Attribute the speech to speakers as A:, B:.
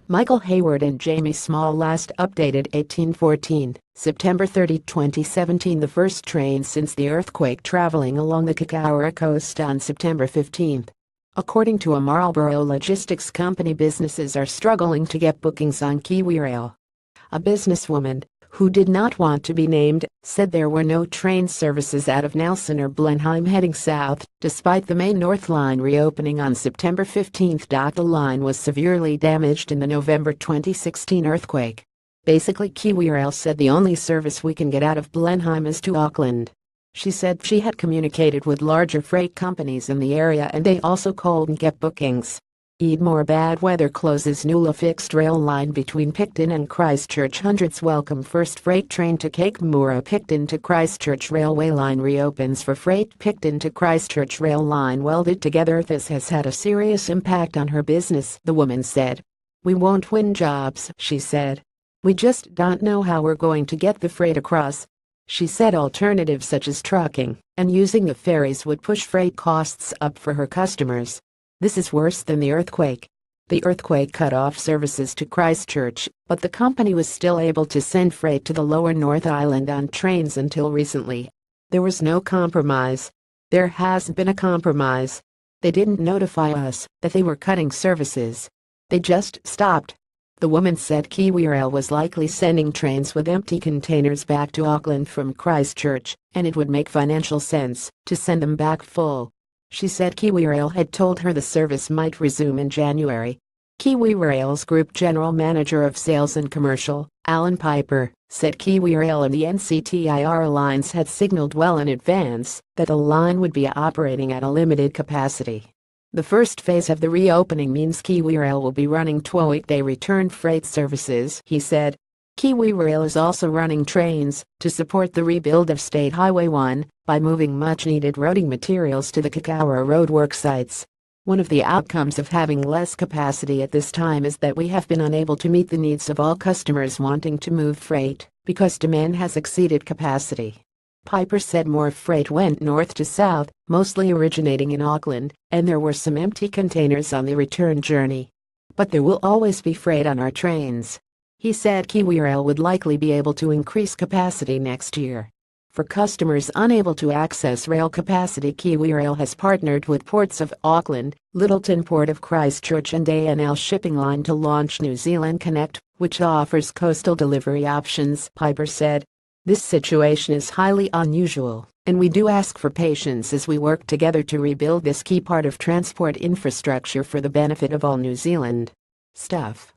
A: Michael Hayward and Jamie Small last updated 1814, September 30, 2017. The first train since the earthquake traveling along the Kiwirail coast on September 15. According to a Marlborough logistics company, businesses are struggling to get bookings on kiwirail. A businesswoman, who did not want to be named, said there were no train services out of Nelson or Blenheim heading south, despite the main North Line reopening on September 15. The line was severely damaged in the November 2016 earthquake. Basically, kiwirail said the only service we can get out of Blenheim is to Auckland. She said she had communicated with larger freight companies in the area and they also couldn't get bookings. More bad weather closes Nula fixed rail line between Picton and Christchurch. Hundreds welcome first freight train to Cape Moora. Picton to Christchurch railway line reopens for freight. Picton to Christchurch rail line welded together. This has had a serious impact on her business, the woman said. We won't win jobs, she said. We just don't know how we're going to get the freight across. She said alternatives such as trucking and using the ferries would push freight costs up for her customers. This is worse than the earthquake. The earthquake cut off services to Christchurch, but the company was still able to send freight to the lower North Island on trains until recently. There was no compromise. There hasn't been a compromise. They didn't notify us that they were cutting services. They just stopped. The woman said kiwirail was likely sending trains with empty containers back to Auckland from Christchurch, and it would make financial sense to send them back full. She said kiwirail had told her the service might resume in January. kiwirail's Group General Manager of Sales and Commercial, Alan Piper, said kiwirail and the NCTIR lines had signaled well in advance that the line would be operating at a limited capacity. The first phase of the reopening means kiwirail will be running 2 weekday return freight services, he said. kiwirail is also running trains to support the rebuild of State Highway 1 by moving much-needed roading materials to the Kiwirail roadwork sites. One of the outcomes of having less capacity at this time is that we have been unable to meet the needs of all customers wanting to move freight because demand has exceeded capacity. Piper said more freight went north to south, mostly originating in Auckland, and there were some empty containers on the return journey. But there will always be freight on our trains. He said kiwirail would likely be able to increase capacity next year. For customers unable to access rail capacity, kiwirail has partnered with ports of Auckland, Lyttelton Port of Christchurch and ANL Shipping Line to launch New Zealand Connect, which offers coastal delivery options, Piper said. This situation is highly unusual, and we do ask for patience as we work together to rebuild this key part of transport infrastructure for the benefit of all New Zealand. Stuff.